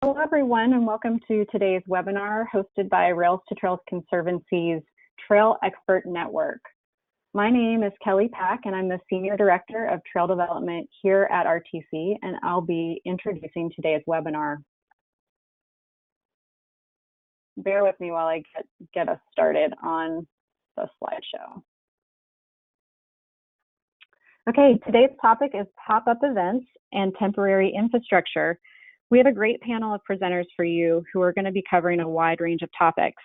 Hello, everyone, and welcome to today's webinar hosted by Rails to Trails Conservancy's Trail Expert Network. My name is Kelly Pack, and I'm the Senior Director of Trail Development here at RTC, and I'll be introducing today's webinar. Bear with me while I get us started on the slideshow. Okay, today's topic is pop-up events and temporary infrastructure. We have a great panel of presenters for you who are going to be covering a wide range of topics.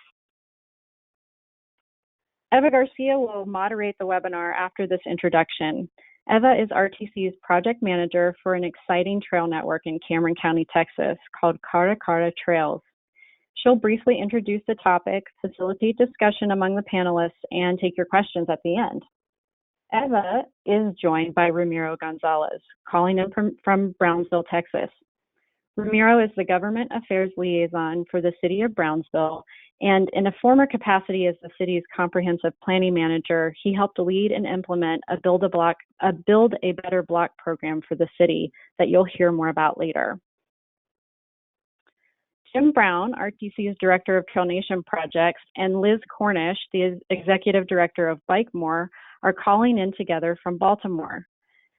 Eva Garcia will moderate the webinar after this introduction. Eva is RTC's project manager for an exciting trail network in Cameron County, Texas, called Cara Cara Trails. She'll briefly introduce the topic, facilitate discussion among the panelists, and take your questions at the end. Eva is joined by Ramiro Gonzalez, calling in from Brownsville, Texas. Ramiro is the Government Affairs Liaison for the City of Brownsville, and in a former capacity as the city's Comprehensive Planning Manager, he helped lead and implement a Build a Better Block program for the city that you'll hear more about later. Jim Brown, RTC's Director of Trail Nation Projects, and Liz Cornish, the Executive Director of Bike More, are calling in together from Baltimore.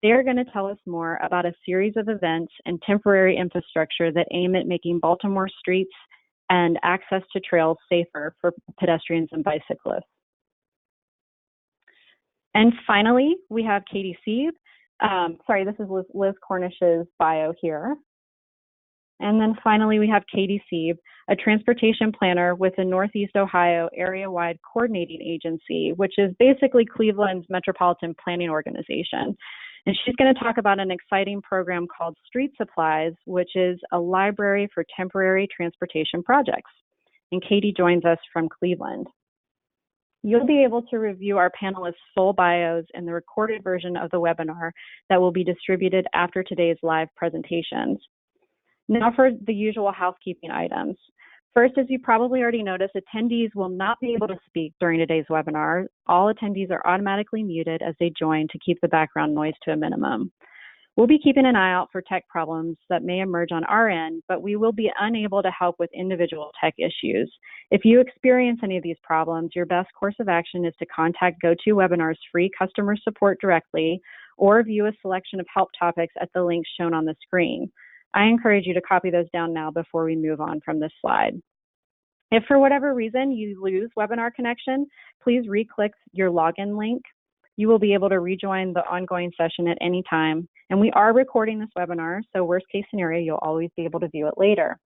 They are going to tell us more about a series of events and temporary infrastructure that aim at making Baltimore streets and access to trails safer for pedestrians and bicyclists. And finally, we have Katie Sieb. This is Liz Cornish's bio here. And then finally, we have Katie Sieb, a transportation planner with the Northeast Ohio Area-Wide Coordinating Agency, which is basically Cleveland's metropolitan planning organization. And she's going to talk about an exciting program called Street Supplies, which is a library for temporary transportation projects. And Katie joins us from Cleveland. You'll be able to review our panelists' full bios in the recorded version of the webinar that will be distributed after today's live presentations. Now for the usual housekeeping items. First, as you probably already noticed, attendees will not be able to speak during today's webinar. All attendees are automatically muted as they join to keep the background noise to a minimum. We'll be keeping an eye out for tech problems that may emerge on our end, but we will be unable to help with individual tech issues. If you experience any of these problems, your best course of action is to contact GoToWebinar's free customer support directly or view a selection of help topics at the links shown on the screen. I encourage you to copy those down now before we move on from this slide. If for whatever reason you lose webinar connection, please re-click your login link. You will be able to rejoin the ongoing session at any time. And we are recording this webinar, so worst case scenario, you'll always be able to view it later.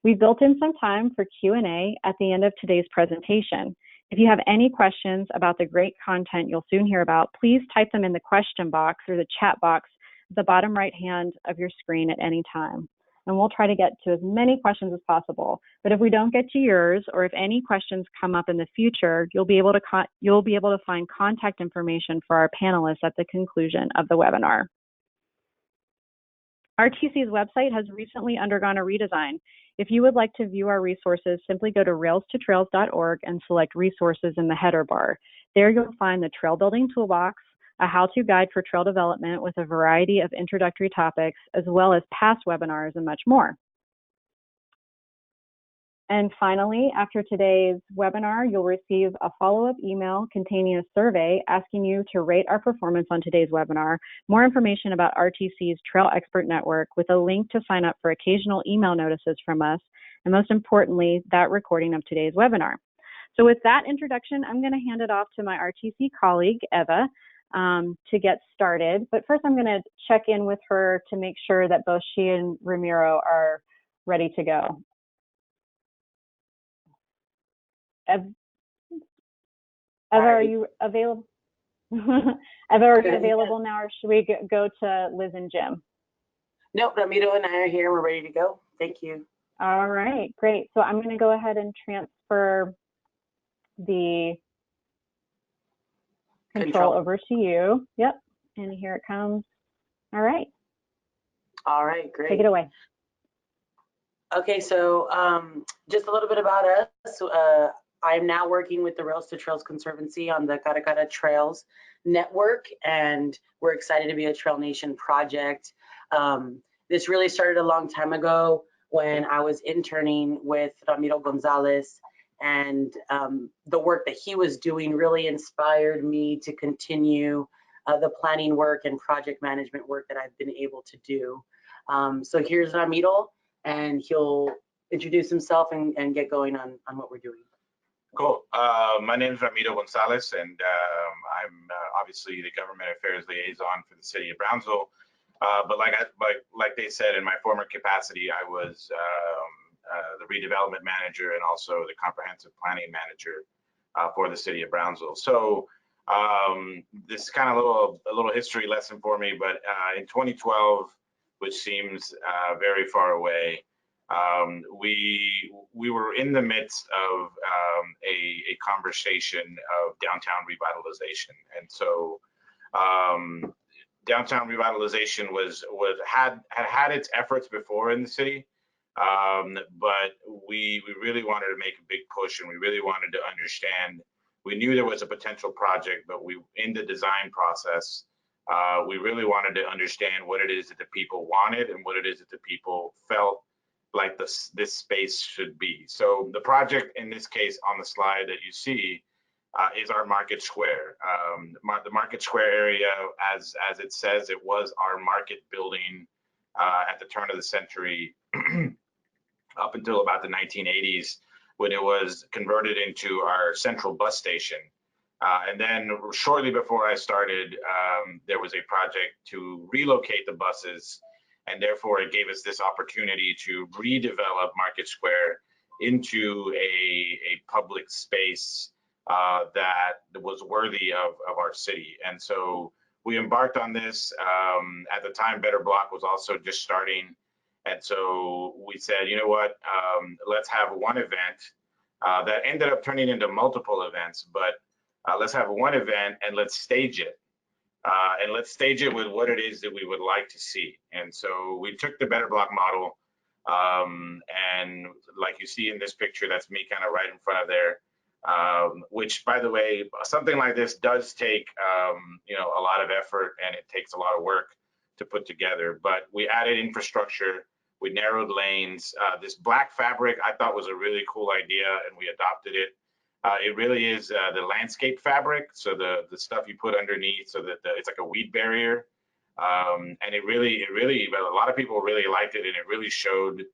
We've built in some time for Q&A at the end of today's presentation. If you have any questions about the great content you'll soon hear about, please type them in the question box or the chat box at the bottom right hand of your screen at any time. And we'll try to get to as many questions as possible. But if we don't get to yours, or if any questions come up in the future, you'll be able to find contact information for our panelists at the conclusion of the webinar. RTC's website has recently undergone a redesign. If you would like to view our resources, simply go to railstotrails.org and select resources in the header bar. There you'll find the Trail Building Toolbox, a how-to guide for trail development with a variety of introductory topics, as well as past webinars and much more. And finally, after today's webinar, you'll receive a follow-up email containing a survey asking you to rate our performance on today's webinar, more information about RTC's Trail Expert Network with a link to sign up for occasional email notices from us, and most importantly, that recording of today's webinar. So with that introduction, I'm going to hand it off to my RTC colleague, Eva, to get started. But first, I'm going to check in with her to make sure that both she and Ramiro are ready to go. Eva, are you available? Eva, are you available now, or should we go to Liz and Jim? Nope, Ramiro and I are here. We're ready to go. Thank you. All right, great. So I'm going to go ahead and transfer the control over to you. Yep, and here it comes. All right. All right, great. Take it away. Okay, so just a little bit about us. I'm now working with the Rails to Trails Conservancy on the Cara Cara Trails network, and we're excited to be a Trail Nation project. This really started a long time ago when I was interning with Ramiro Gonzalez, and the work that he was doing really inspired me to continue the planning work and project management work that I've been able to do. So here's Ramiro, and he'll introduce himself and get going on what we're doing. Cool. My name is Ramiro Gonzalez, and I'm obviously the government affairs liaison for the city of Brownsville. But like they said, in my former capacity, I was the redevelopment manager and also the comprehensive planning manager for the city of Brownsville. So this is kind of a little history lesson for me. But in 2012, which seems very far away, we were in the midst of a conversation of downtown revitalization, and so downtown revitalization had its efforts before in the city, but we really wanted to make a big push, and we really wanted to understand. We knew there was a potential project, but in the design process, we really wanted to understand what it is that the people wanted and what it is that the people felt like this space should be. So the project in this case on the slide that you see is our Market Square. The Market Square area, as it says, it was our market building at the turn of the century up until about the 1980s, when it was converted into our central bus station. And then shortly before I started, there was a project to relocate the buses, and therefore it gave us this opportunity to redevelop Market Square into a public space that was worthy of our city. And so we embarked on this. At the time, Better Block was also just starting. And so we said, you know what, let's have one event that ended up turning into multiple events, but let's have one event and let's stage it. And let's stage it with what it is that we would like to see. And so we took the Better Block model, and like you see in this picture, that's me kind of right in front of there, which, by the way, something like this does take a lot of effort, and it takes a lot of work to put together. But we added infrastructure, we narrowed lanes. This black fabric I thought was a really cool idea, and we adopted it. It really is the landscape fabric, so the stuff you put underneath, so that it's like a weed barrier, and it really, a lot of people really liked it, and it really showed,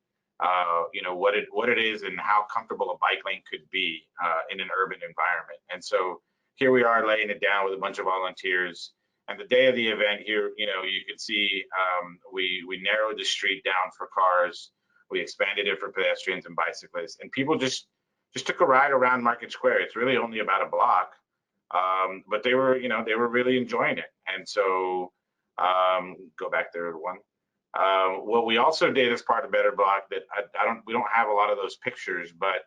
what it is and how comfortable a bike lane could be in an urban environment. And so here we are laying it down with a bunch of volunteers. And the day of the event here, you can see we narrowed the street down for cars, we expanded it for pedestrians and bicyclists, and people just took a ride around Market Square. It's really only about a block, but they were really enjoying it. And so, go back there to one. What we also did as part of Better Block that we don't have a lot of those pictures, but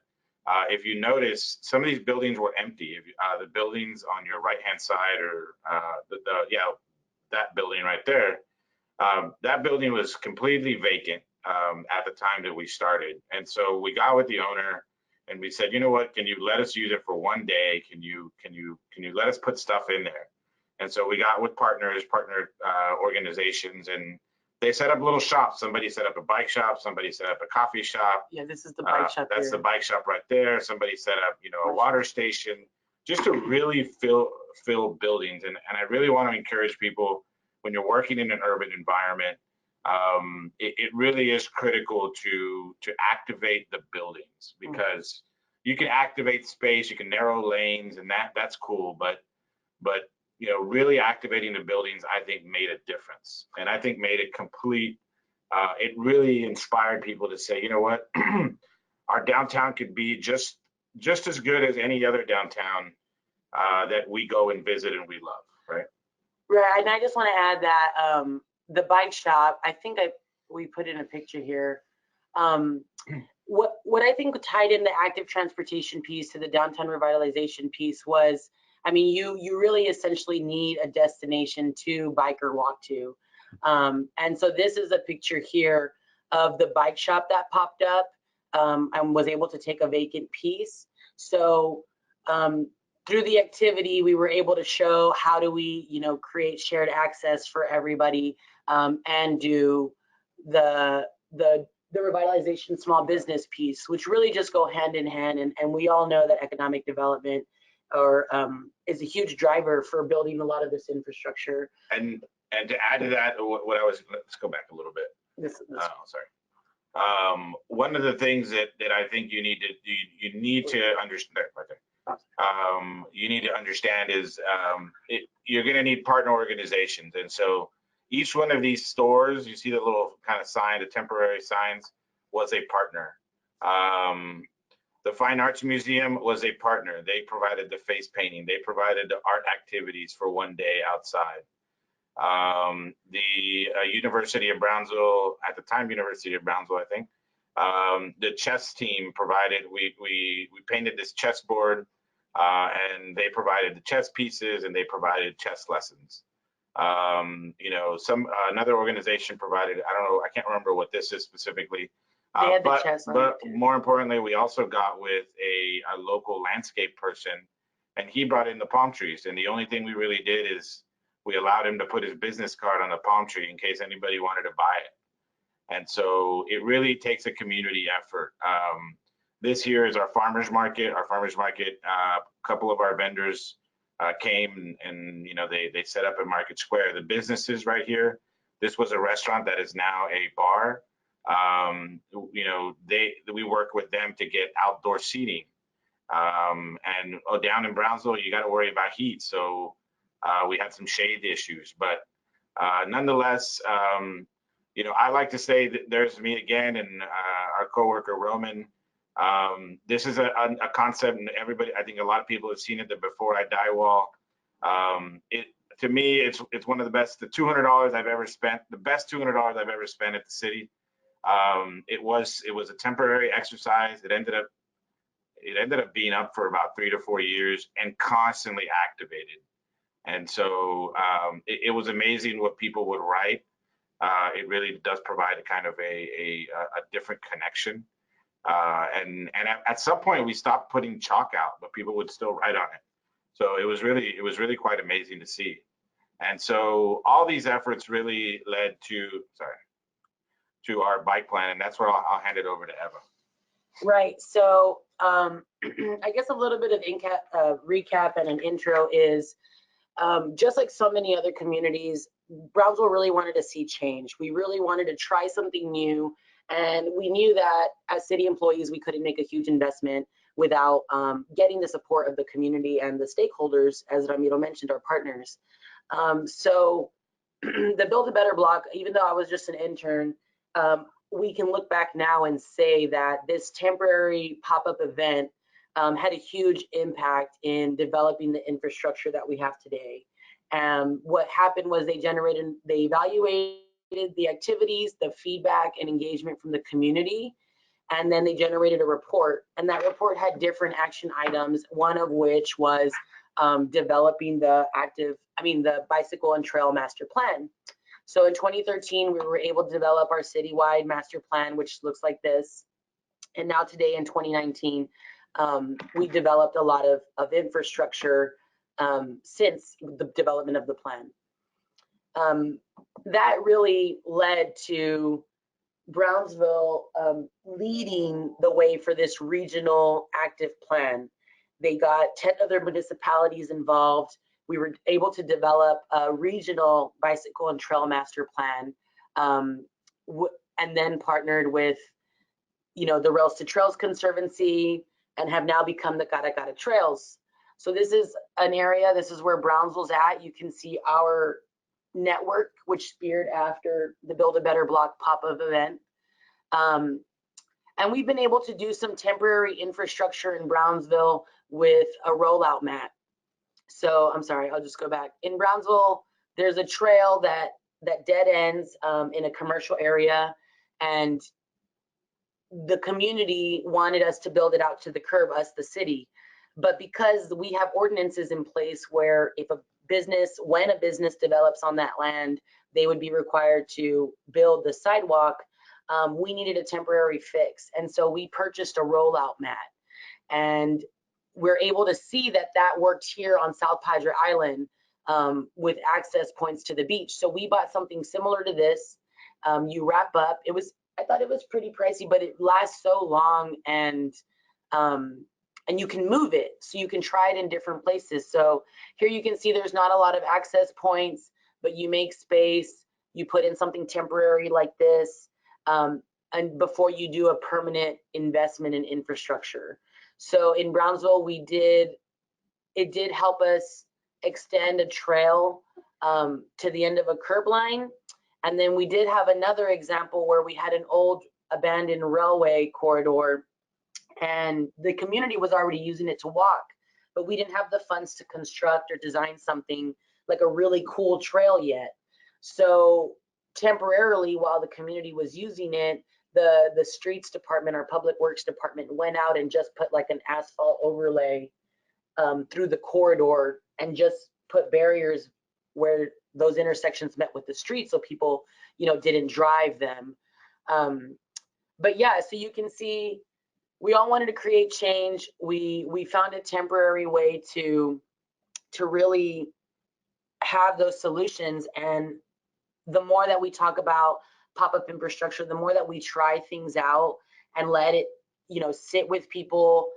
if you notice, some of these buildings were empty. The buildings on your right-hand side, or that building right there, that building was completely vacant at the time that we started. And so we got with the owner, and we said, you know what, can you let us use it for one day? Can you let us put stuff in there? And so we got with partner organizations, and they set up little shops. Somebody set up a bike shop, somebody set up a coffee shop. Yeah, this is the bike shop. That's the bike shop right there. Somebody set up, a water station, just to really fill buildings. And I really want to encourage people, when you're working in an urban environment, it really is critical to activate the buildings, because you can activate space, you can narrow lanes, and that's cool, but really activating the buildings, I think, made a difference, and I think made it complete. It really inspired people to say, you know what, our downtown could be just as good as any other downtown that we go and visit and we love, right? Right, and I just want to add that the bike shop, I think we put in a picture here. What I think tied in the active transportation piece to the downtown revitalization piece was, I mean, you really essentially need a destination to bike or walk to. And so this is a picture here of the bike shop that popped up and was able to take a vacant piece. So through the activity, we were able to show how do we, create shared access for everybody, and do the the revitalization small business piece, which really just go hand in hand. And we all know that economic development is a huge driver for building a lot of this infrastructure. And to add to that, let's go back a little bit. Sorry. One of the things that I think you need to understand, you need to understand is you're going to need partner organizations. And so each one of these stores, you see the little kind of sign, the temporary signs, was a partner. The Fine Arts Museum was a partner. They provided the face painting. They provided the art activities for one day outside. The University of Brownsville, at the time University of Brownsville, I think, the chess team provided, we painted this chessboard, and they provided the chess pieces and they provided chess lessons. You know, another organization provided, I don't know, I can't remember what this is specifically. But more importantly, we also got with a local landscape person, and he brought in the palm trees. And the only thing we really did is we allowed him to put his business card on the palm tree in case anybody wanted to buy it. And so it really takes a community effort. This here is our farmers market. Our farmers market, a couple of our vendors came and you know, they set up in Market Square. The businesses right here, this was a restaurant that is now a bar. You know, we work with them to get outdoor seating. And down in Brownsville, you got to worry about heat. So we had some shade issues, but nonetheless, you know, I like to say that there's me again and our coworker Roman. This is a concept, and everybody, I think a lot of people have seen it, the Before I Die wall. To me, it's one of the best, the $200 I've ever spent, the best $200 I've ever spent at the city. It was a temporary exercise. It ended up being up for about 3 to 4 years and constantly activated. And so it was amazing what people would write. It really does provide a kind of a different connection. And at some point we stopped putting chalk out, but people would still write on it. So it was really quite amazing to see. And so all these efforts really led to our bike plan, and that's where I'll hand it over to Eva. Right. So I guess a little bit of recap and an intro is just like so many other communities, Brownsville really wanted to see change. We really wanted to try something new, and we knew that as city employees, we couldn't make a huge investment without getting the support of the community and the stakeholders, as Ramiro mentioned, our partners. So the Build a Better block, even though I was just an intern, we can look back now and say that this temporary pop-up event had a huge impact in developing the infrastructure that we have today. What happened was they evaluated the activities, the feedback and engagement from the community, and then they generated a report. And that report had different action items, one of which was developing the bicycle and trail master plan. So in 2013, we were able to develop our citywide master plan, which looks like this. And now today in 2019, we developed a lot of infrastructure since the development of the plan. That really led to Brownsville leading the way for this regional active plan. They got 10 other municipalities involved. We were able to develop a regional bicycle and trail master plan, and then partnered with, the Rails to Trails Conservancy, and have now become the Cara Cara Trails. So this is an area, this is where Brownsville's at. You can see our network, which speared after the Build a Better block pop-up event. And we've been able to do some temporary infrastructure in Brownsville with a rollout mat. So I'm sorry, I'll just go back. In Brownsville, there's a trail that dead ends in a commercial area, and the community wanted us to build it out to the curb, us, the city. But because we have ordinances in place where when a business develops on that land, they would be required to build the sidewalk, we needed a temporary fix. And so we purchased a rollout mat. And we're able to see that worked here on South Padre Island with access points to the beach. So we bought something similar to this. You wrap up. I thought it was pretty pricey, but it lasts so long, and you can move it, so you can try it in different places. So here you can see there's not a lot of access points, but you make space, you put in something temporary like this, and before you do a permanent investment in infrastructure. So in Brownsville, it did help us extend a trail to the end of a curb line. And then we did have another example where we had an old abandoned railway corridor, and the community was already using it to walk, but we didn't have the funds to construct or design something like a really cool trail yet. So temporarily, while the community was using it, the streets department, our public works department, went out and just put like an asphalt overlay through the corridor and just put barriers where those intersections met with the street, so people, didn't drive them. But yeah, so you can see we all wanted to create change. We found a temporary way to really have those solutions. And the more that we talk about pop-up infrastructure, the more that we try things out and let it, sit with people,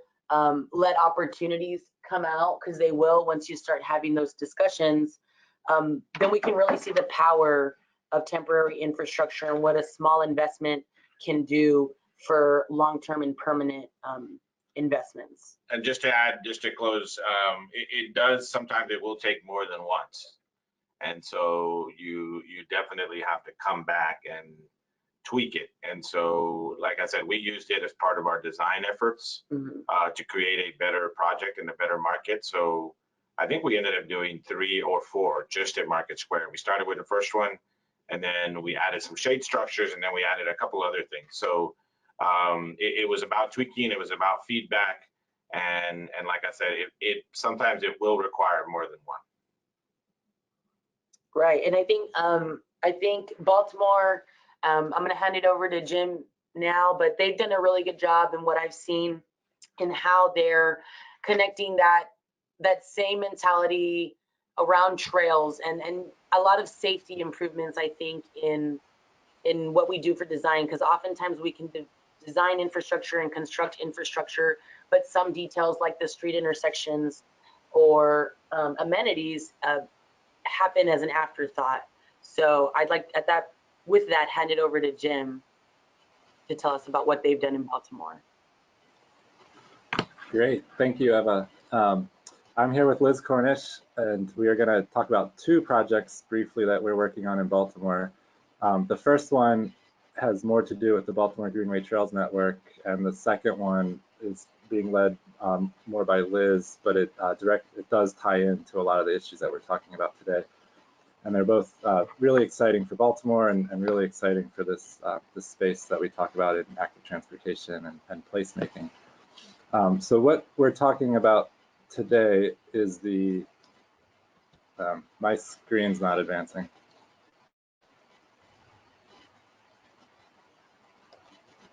let opportunities come out, because they will once you start having those discussions, then we can really see the power of temporary infrastructure and what a small investment can do for long-term and permanent investments. And just to add, just to close, it does, sometimes it will take more than once. And so you definitely have to come back and tweak it. And so, like I said, we used it as part of our design efforts to create a better project and a better market. So I think we ended up doing 3 or 4 just at Market Square. We started with the first one, and then we added some shade structures, and then we added a couple other things. So it was about tweaking, it was about feedback, and like I said, it sometimes it will require more than one. Right, and I think Baltimore, I'm going to hand it over to Jim now, but they've done a really good job in what I've seen in how they're connecting that same mentality around trails and a lot of safety improvements, I think, in what we do for design, because oftentimes we can design infrastructure and construct infrastructure, but some details like the street intersections or amenities happen as an afterthought. So I'd like with that, hand it over to Jim to tell us about what they've done in Baltimore. Great, thank you, Eva. I'm here with Liz Cornish, and we are going to talk about 2 projects briefly that we're working on in Baltimore. The first one has more to do with the Baltimore Greenway Trails Network, and the second one is being led more by Liz, but it does tie into a lot of the issues that we're talking about today. And they're both really exciting for Baltimore and really exciting for this space that we talk about in active transportation and placemaking. So what we're talking about today is the, my screen's not advancing.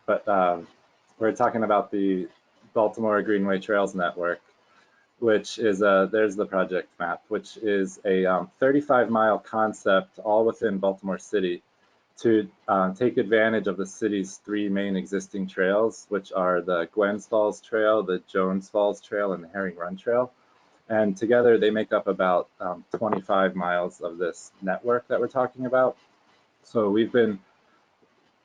But we're talking about the Baltimore Greenway Trails Network, which is there's the project map, which is a 35-mile concept all within Baltimore City to take advantage of the city's 3 main existing trails, which are the Gwens Falls Trail, the Jones Falls Trail, and the Herring Run Trail. And together they make up about 25 miles of this network that we're talking about. So we've been,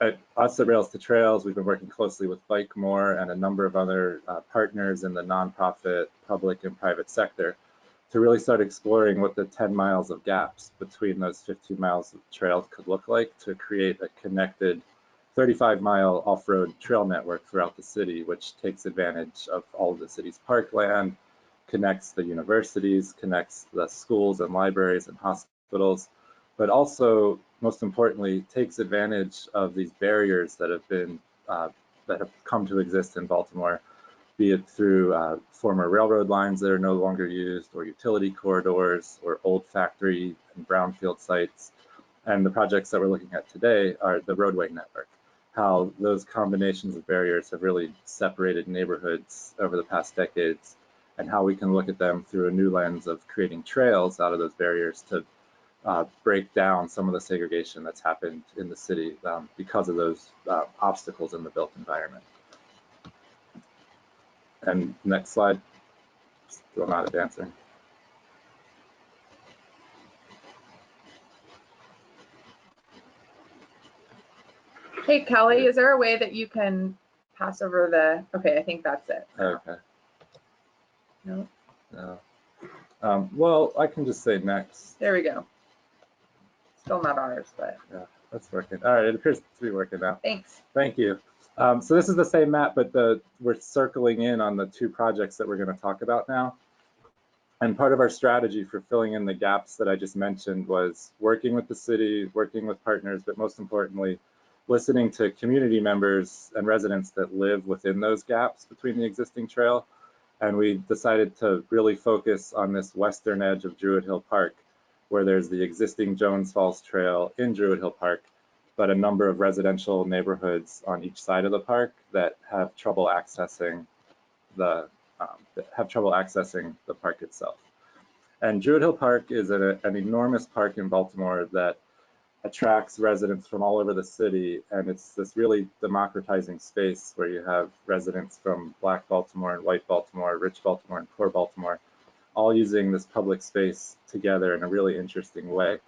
at us at Rails to Trails, we've been working closely with Bike More and a number of other partners in the nonprofit, public, and private sector to really start exploring what the 10 miles of gaps between those 15 miles of trails could look like to create a connected 35-mile off-road trail network throughout the city, which takes advantage of all of the city's parkland, connects the universities, connects the schools and libraries and hospitals, but also, most importantly, takes advantage of these barriers that have come to exist in Baltimore, be it through former railroad lines that are no longer used, or utility corridors, or old factory and brownfield sites. And the projects that we're looking at today are the roadway network, how those combinations of barriers have really separated neighborhoods over the past decades, and how we can look at them through a new lens of creating trails out of those barriers to break down some of the segregation that's happened in the city because of those obstacles in the built environment. And next slide, still not advancing. Hey, Kelly, is there a way that you can pass over the, okay, I think that's it. Okay. No, No. Well, I can just say next. there we go. Still not ours, but Yeah, that's working. All right, it appears to be working now. thanks. Thank you. So this is the same map, but we're circling in on the two projects that we're going to talk about now. And part of our strategy for filling in the gaps that I just mentioned was working with the city, working with partners, but most importantly, listening to community members and residents that live within those gaps between the existing trail. And we decided to really focus on this western edge of Druid Hill Park, where there's the existing Jones Falls Trail in Druid Hill Park, but a number of residential neighborhoods on each side of the park that have trouble accessing the park itself. And Druid Hill Park is an enormous park in Baltimore that attracts residents from all over the city, and it's this really democratizing space where you have residents from Black Baltimore and White Baltimore, Rich Baltimore and Poor Baltimore, all using this public space together in a really interesting way.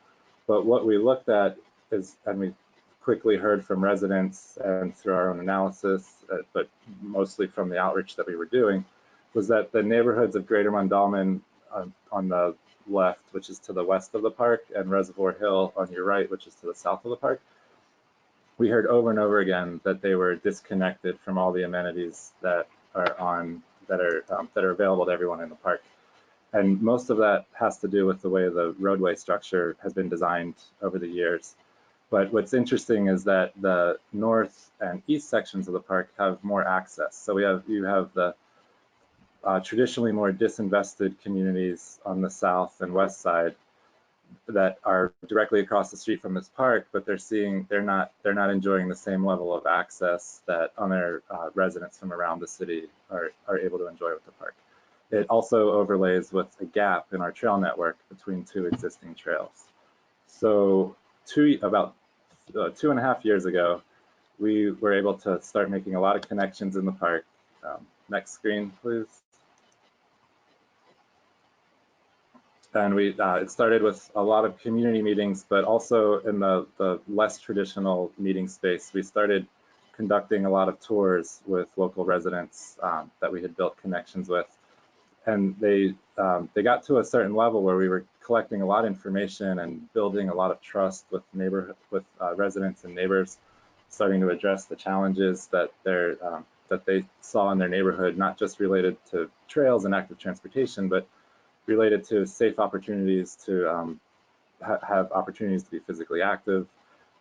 But what we looked at is, and we quickly heard from residents and through our own analysis, but mostly from the outreach that we were doing, was that the neighborhoods of Greater Mondawmin on the left, which is to the west of the park, and Reservoir Hill on your right, which is to the south of the park, we heard over and over again that they were disconnected from all the amenities that are available to everyone in the park. And most of that has to do with the way the roadway structure has been designed over the years. But what's interesting is that the north and east sections of the park have more access. So you have the traditionally more disinvested communities on the south and west side that are directly across the street from this park, but they're not enjoying the same level of access that other residents from around the city are able to enjoy with the park. It also overlays with a gap in our trail network between two existing trails. So about 2.5 years ago, we were able to start making a lot of connections in the park. Next screen, please. And it started with a lot of community meetings, but also in the less traditional meeting space, we started conducting a lot of tours with local residents that we had built connections with. And they got to a certain level where we were collecting a lot of information and building a lot of trust with residents and neighbors, starting to address the challenges that they saw in their neighborhood, not just related to trails and active transportation, but related to safe opportunities to have opportunities to be physically active,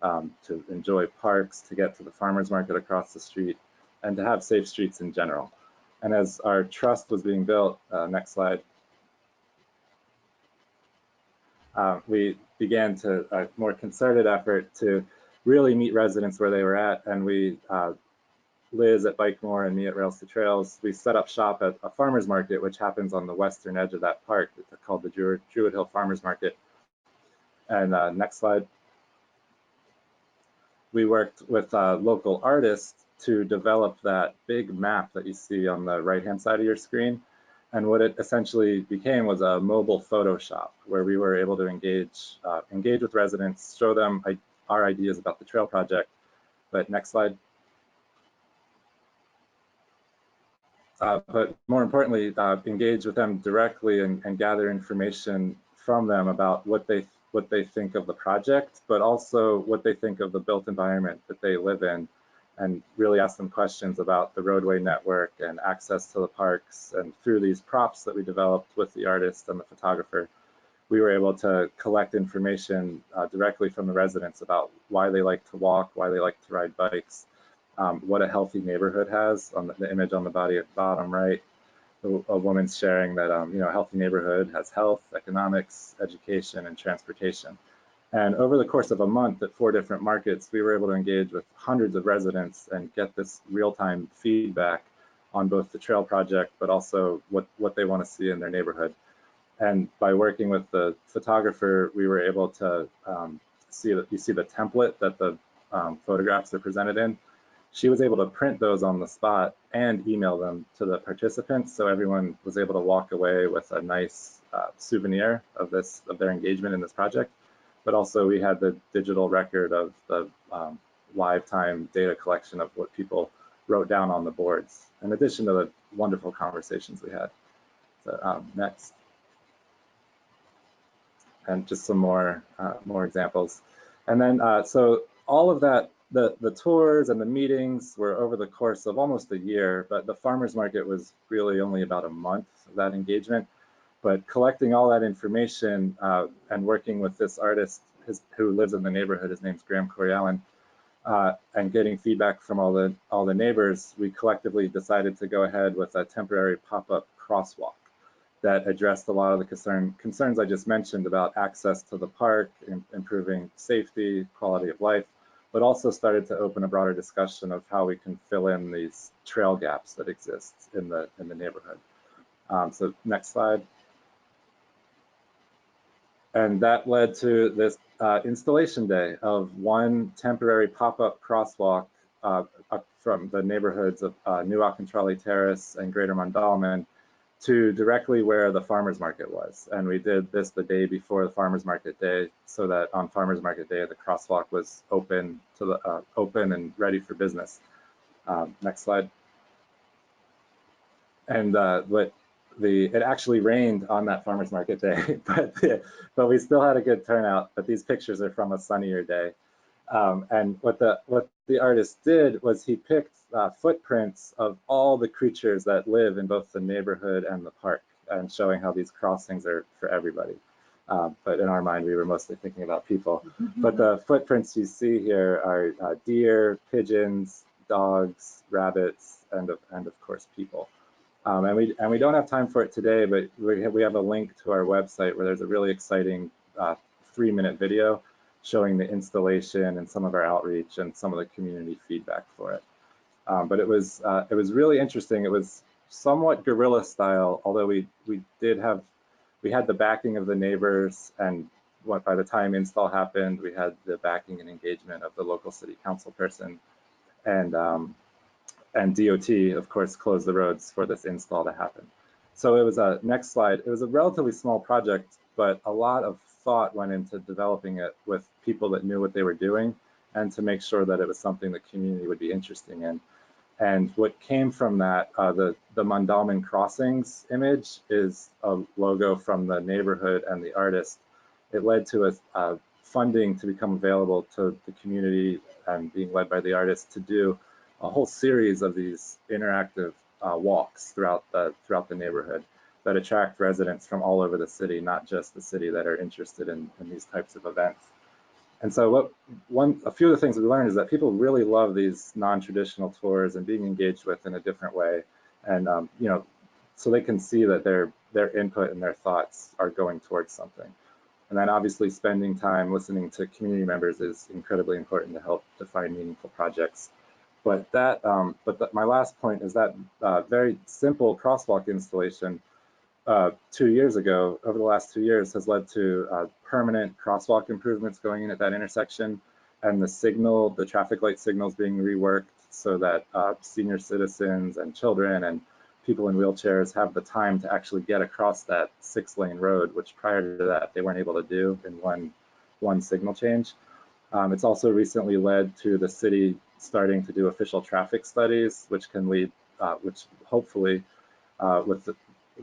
to enjoy parks, to get to the farmers market across the street, and to have safe streets in general. And as our trust was being built, next slide, we began a more concerted effort to really meet residents where they were at. And we, Liz at Bike More and me at Rails to Trails, we set up shop at a farmer's market, which happens on the western edge of that park. It's called the Druid Hill Farmers Market. And next slide. We worked with local artists to develop that big map that you see on the right-hand side of your screen. And what it essentially became was a mobile photo shop where we were able to engage with residents, show them our ideas about the trail project. But next slide. But more importantly, engage with them directly and gather information from them about what they think of the project, but also what they think of the built environment that they live in, and really ask them questions about the roadway network and access to the parks. And through these props that we developed with the artist and the photographer, we were able to collect information directly from the residents about why they like to walk, why they like to ride bikes, what a healthy neighborhood has. On the image on the bottom right, a woman's sharing that a healthy neighborhood has health, economics, education, and transportation. And over the course of a month at 4 different markets, we were able to engage with hundreds of residents and get this real-time feedback on both the trail project, but also what they want to see in their neighborhood. And by working with the photographer, we were able to see that you see the template that the photographs are presented in. She was able to print those on the spot and email them to the participants, so everyone was able to walk away with a nice souvenir of their engagement in this project. But also we had the digital record of the live time data collection of what people wrote down on the boards, in addition to the wonderful conversations we had. So next. And just some more examples. And then, so all of that, the tours and the meetings were over the course of almost a year, but the farmers market was really only about a month of that engagement. But collecting all that information and working with this artist who lives in the neighborhood, his name's Graham Corey-Allen, and getting feedback from all the neighbors, we collectively decided to go ahead with a temporary pop-up crosswalk that addressed a lot of the concerns I just mentioned about access to the park, improving safety, quality of life, but also started to open a broader discussion of how we can fill in these trail gaps that exist in the neighborhood. So next slide. And that led to this installation day of one temporary pop-up crosswalk from the neighborhoods of New Alcantara Terrace and Greater Mondawmin to directly where the farmers market was. And we did this the day before the farmers market day, so that on farmers market day, the crosswalk was open and ready for business. Next slide. And it actually rained on that farmers market day, but we still had a good turnout. But these pictures are from a sunnier day. And what the artist did was he picked footprints of all the creatures that live in both the neighborhood and the park, and showing how these crossings are for everybody. But in our mind, we were mostly thinking about people. But the footprints you see here are deer, pigeons, dogs, rabbits, and of course people. And we don't have time for it today, but we have a link to our website where there's a really exciting 3-minute video showing the installation and some of our outreach and some of the community feedback for it. But it was really interesting. It was somewhat guerrilla style, although we had the backing of the neighbors, and by the time install happened, we had the backing and engagement of the local city council person, and DOT, of course, closed the roads for this install to happen. So it was next slide. It was a relatively small project, but a lot of thought went into developing it with people that knew what they were doing, and to make sure that it was something the community would be interested in. And what came from that, the Mondawmin Crossings image is a logo from the neighborhood and the artist. It led to a funding to become available to the community, and being led by the artist, to do a whole series of these interactive walks throughout the neighborhood that attract residents from all over the city, not just the city, that are interested in these types of events. And so a few of the things we learned is that people really love these non-traditional tours and being engaged with in a different way. And so they can see that their input and their thoughts are going towards something. And then obviously spending time listening to community members is incredibly important to help define meaningful projects. But my last point is that very simple crosswalk installation 2 years ago, over the last 2 years, has led to permanent crosswalk improvements going in at that intersection, and the traffic light signals being reworked so that senior citizens and children and people in wheelchairs have the time to actually get across that 6-lane road, which prior to that they weren't able to do in one signal change. It's also recently led to the city starting to do official traffic studies, which can lead, which hopefully,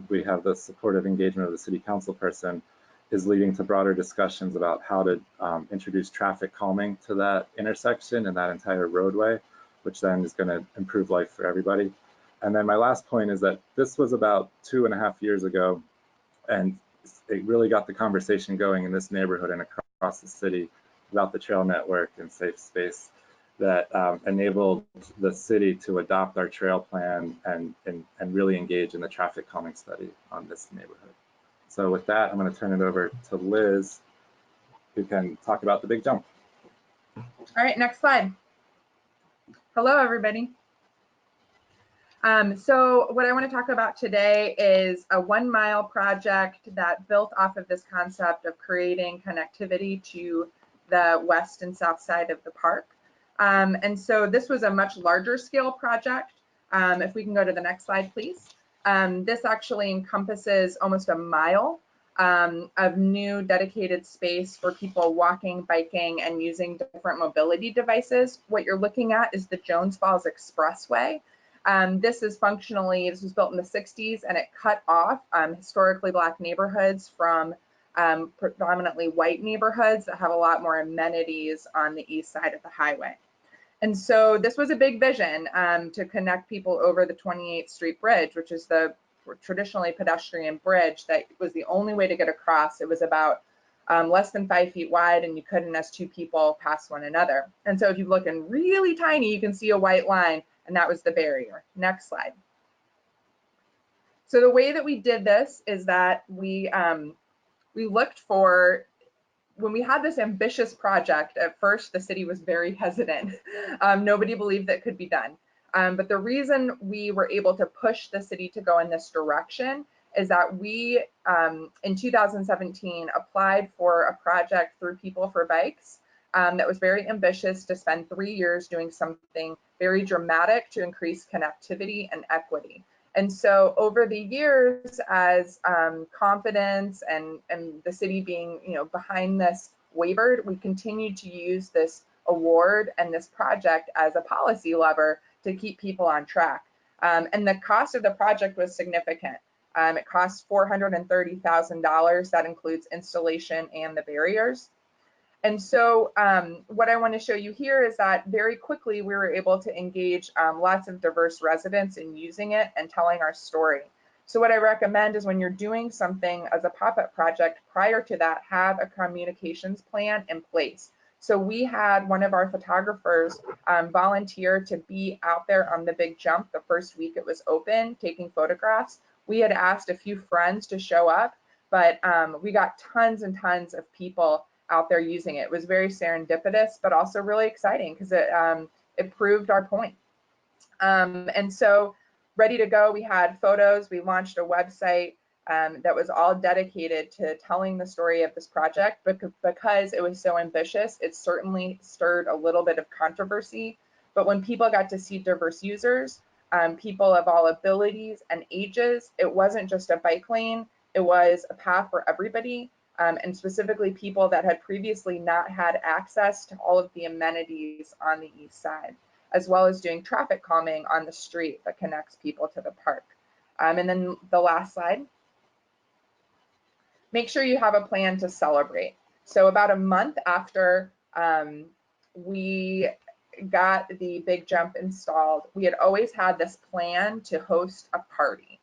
we have the supportive engagement of the city council person, is leading to broader discussions about how to introduce traffic calming to that intersection and that entire roadway, which then is going to improve life for everybody. And then my last point is that this was about 2.5 years ago, and it really got the conversation going in this neighborhood and across the city about the trail network and safe space that enabled the city to adopt our trail plan and really engage in the traffic calming study on this neighborhood. So with that, I'm going to turn it over to Liz, who can talk about the big jump. All right, next slide. Hello, everybody. So what I want to talk about today is a 1 mile project that built off of this concept of creating connectivity to the west and south side of the park. And so this was a much larger scale project. If we can go to the next slide, please. This actually encompasses almost a mile of new dedicated space for people walking, biking, and using different mobility devices. What you're looking at is the Jones Falls Expressway. This was built in the 60s, and it cut off historically Black neighborhoods from predominantly white neighborhoods that have a lot more amenities on the east side of the highway. And so this was a big vision to connect people over the 28th Street Bridge, which is the traditionally pedestrian bridge that was the only way to get across. It was about less than 5 feet wide, and you couldn't, as two people, pass one another. And so if you look in really tiny, you can see a white line, and that was the barrier. Next slide. So the way that we did this is that we looked for, when we had this ambitious project, at first the city was very hesitant. Nobody believed that could be done. But the reason we were able to push the city to go in this direction is that we, in 2017, applied for a project through People for Bikes that was very ambitious, to spend 3 years doing something very dramatic to increase connectivity and equity. And so over the years, as confidence and the city being, behind this wavered, we continued to use this award and this project as a policy lever to keep people on track. And the cost of the project was significant. It cost $430,000. That includes installation and the barriers. And so what I want to show you here is that very quickly we were able to engage lots of diverse residents in using it and telling our story. So what I recommend is, when you're doing something as a pop-up project, prior to that, have a communications plan in place. So we had one of our photographers volunteer to be out there on the big jump the first week it was open, taking photographs. We had asked a few friends to show up, but we got tons and tons of people out there using it. It was very serendipitous, but also really exciting because it proved our point. And so, ready to go, we had photos. We launched a website that was all dedicated to telling the story of this project, but because it was so ambitious, it certainly stirred a little bit of controversy. But when people got to see diverse users, people of all abilities and ages, it wasn't just a bike lane, it was a path for everybody, and specifically people that had previously not had access to all of the amenities on the east side, as well as doing traffic calming on the street that connects people to the park. And then the last slide. Make sure you have a plan to celebrate. So about a month after we got the big jump installed, we had always had this plan to host a party.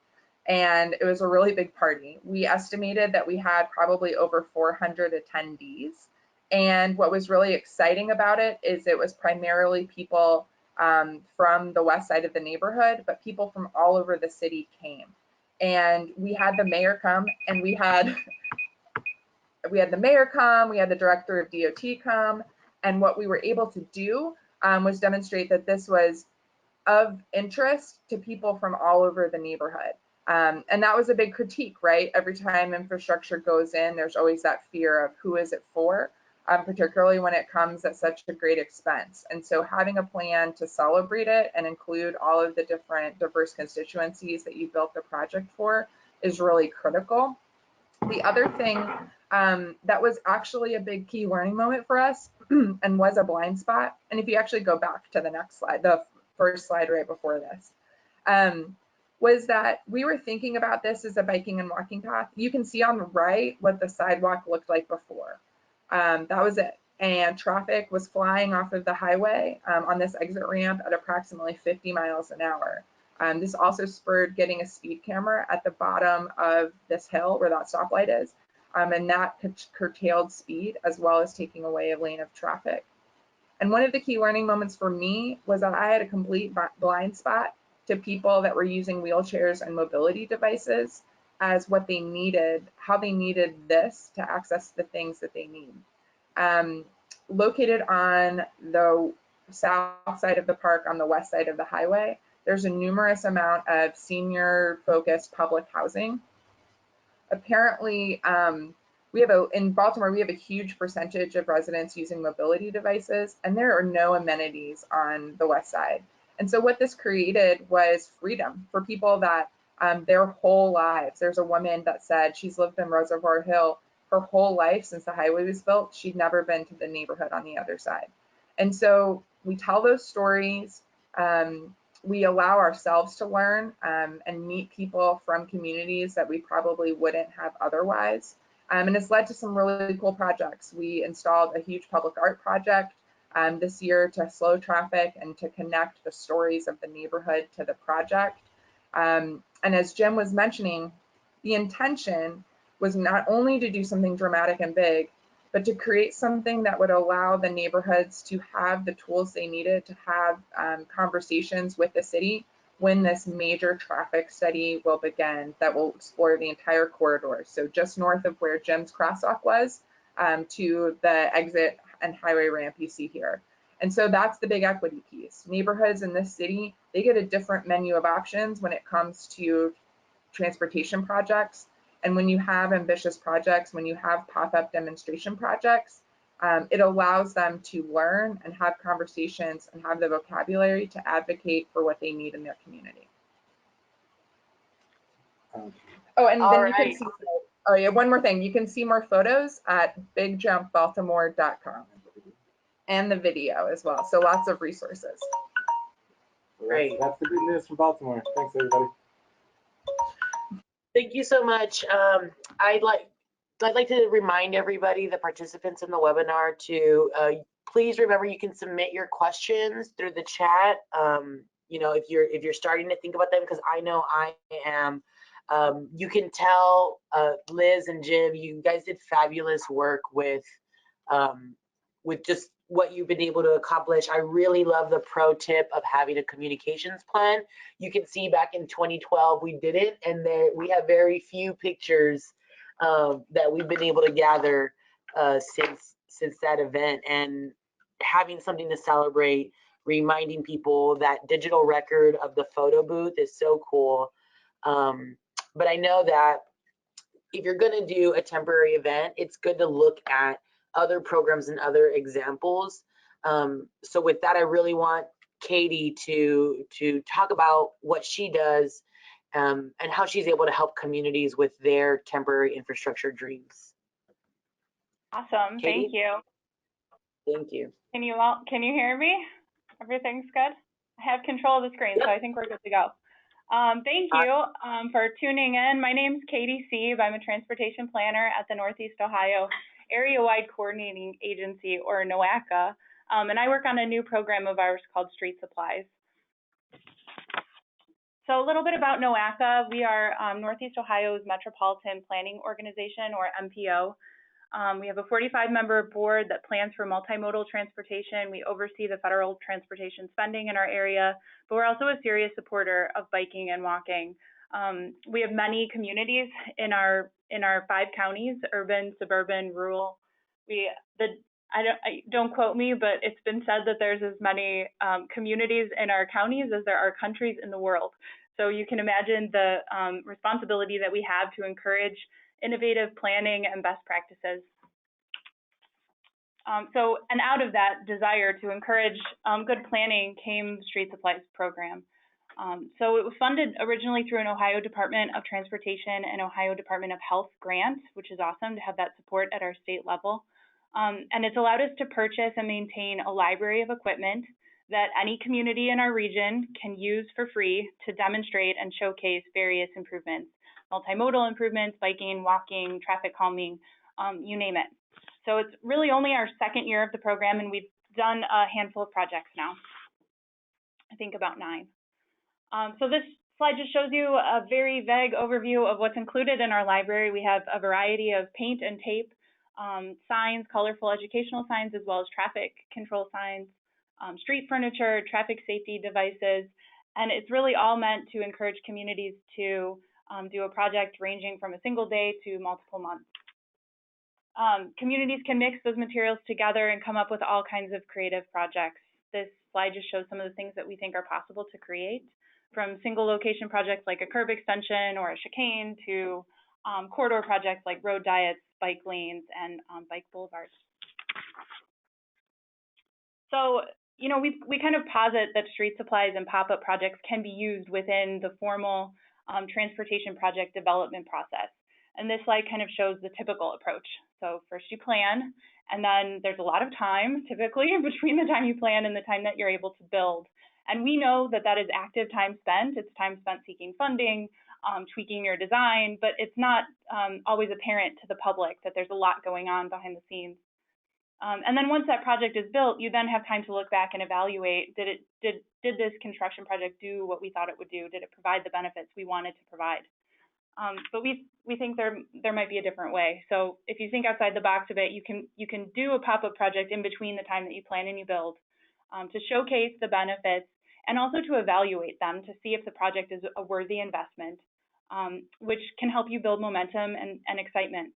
And it was a really big party. We estimated that we had probably over 400 attendees. And what was really exciting about it is it was primarily people from the west side of the neighborhood, but people from all over the city came. And we had the mayor come, and we had the mayor come, we had the director of DOT come, and what we were able to do was demonstrate that this was of interest to people from all over the neighborhood. And that was a big critique, right? Every time infrastructure goes in, there's always that fear of who is it for, particularly when it comes at such a great expense. And so having a plan to celebrate it and include all of the different diverse constituencies that you built the project for is really critical. The other thing that was actually a big key learning moment for us and was a blind spot, and if you actually go back to the next slide, the first slide right before this, was that we were thinking about this as a biking and walking path. You can see on the right what the sidewalk looked like before. That was it. And traffic was flying off of the highway on this exit ramp at approximately 50 miles an hour. This also spurred getting a speed camera at the bottom of this hill where that stoplight is. And that curtailed speed, as well as taking away a lane of traffic. And one of the key learning moments for me was that I had a complete blind spot to people that were using wheelchairs and mobility devices as what they needed, how they needed this to access the things that they need. Located on the south side of the park, on the west side of the highway, there's a numerous amount of senior-focused public housing. Apparently, in Baltimore, we have a huge percentage of residents using mobility devices, and there are no amenities on the West Side. And so what this created was freedom for people that their whole lives. There's a woman that said she's lived in Reservoir Hill her whole life since the highway was built. She'd never been to the neighborhood on the other side. And so we tell those stories. We allow ourselves to learn and meet people from communities that we probably wouldn't have otherwise. And it's led to some really cool projects. We installed a huge public art project this year to slow traffic and to connect the stories of the neighborhood to the project. And as Jim was mentioning, the intention was not only to do something dramatic and big, but to create something that would allow the neighborhoods to have the tools they needed to have conversations with the city when this major traffic study will begin that will explore the entire corridor. So just north of where Jim's crosswalk was to the exit and highway ramp you see here. And so that's the big equity piece. Neighborhoods in this city, they get a different menu of options when it comes to transportation projects. And when you have ambitious projects, when you have pop-up demonstration projects, it allows them to learn and have conversations and have the vocabulary to advocate for what they need in their community. Oh, and then you can see, oh yeah, one more thing. You can see more photos at bigjumpbaltimore.com and the video as well. So lots of resources. Great. That's the good news from Baltimore. Thanks, everybody. Thank you so much. I'd like to remind everybody, the participants in the webinar, to please remember you can submit your questions through the chat. You know, if you're starting to think about them, because I know I am. You can tell Liz and Jim, you guys did fabulous work with just what you've been able to accomplish. I really love the pro tip of having a communications plan. You can see back in 2012 we did it, and there we have very few pictures that we've been able to gather since that event, and having something to celebrate, reminding people that digital record of the photo booth is so cool. But I know that if you're going to do a temporary event, it's good to look at other programs and other examples. So with that, I really want Katie to talk about what she does and how she's able to help communities with their temporary infrastructure dreams. Awesome, Katie? thank you. Thank you. Can you hear me? Everything's good? I have control of the screen, so I think we're good to go. Thank you for tuning in. My name's Katie Sieb. I'm a transportation planner at the Northeast Ohio Area-Wide Coordinating Agency, or NOACA, and I work on a new program of ours called Street Supplies. So a little bit about NOACA. We are Northeast Ohio's Metropolitan Planning Organization, or MPO. We have a 45-member board that plans for multimodal transportation. We oversee the federal transportation spending in our area, but we're also a serious supporter of biking and walking. We have many communities in our 5 counties: urban, suburban, rural. Don't quote me, but it's been said that there's as many communities in our counties as there are countries in the world. So you can imagine the responsibility that we have to encourage innovative planning and best practices. And out of that desire to encourage good planning came the Street Supplies program. So it was funded originally through an Ohio Department of Transportation and Ohio Department of Health grant, which is awesome to have that support at our state level. And it's allowed us to purchase and maintain a library of equipment that any community in our region can use for free to demonstrate and showcase various improvements: multimodal improvements, biking, walking, traffic calming, you name it. So it's really only our 2nd year of the program, and we've done a handful of projects now. I think about 9. So this slide just shows you a very vague overview of what's included in our library. We have a variety of paint and tape, signs, colorful educational signs, as well as traffic control signs, street furniture, traffic safety devices, and it's really all meant to encourage communities to do a project ranging from a single day to multiple months. Communities can mix those materials together and come up with all kinds of creative projects. This slide just shows some of the things that we think are possible to create. from single location projects like a curb extension or a chicane to corridor projects like road diets, bike lanes, and bike boulevards. So, you know, we kind of posit that street supplies and pop-up projects can be used within the formal transportation project development process. And this slide kind of shows the typical approach. So first you plan, and then there's a lot of time typically between the time you plan and the time that you're able to build. And we know that that is active time spent. It's time spent seeking funding, tweaking your design, but it's not always apparent to the public that there's a lot going on behind the scenes. And then once that project is built, you then have time to look back and evaluate, did this construction project do what we thought it would do? Did it provide the benefits we wanted to provide? But we think there might be a different way. So if you think outside the box a bit, you can do a pop-up project in between the time that you plan and you build to showcase the benefits and also to evaluate them to see if the project is a worthy investment, which can help you build momentum and excitement.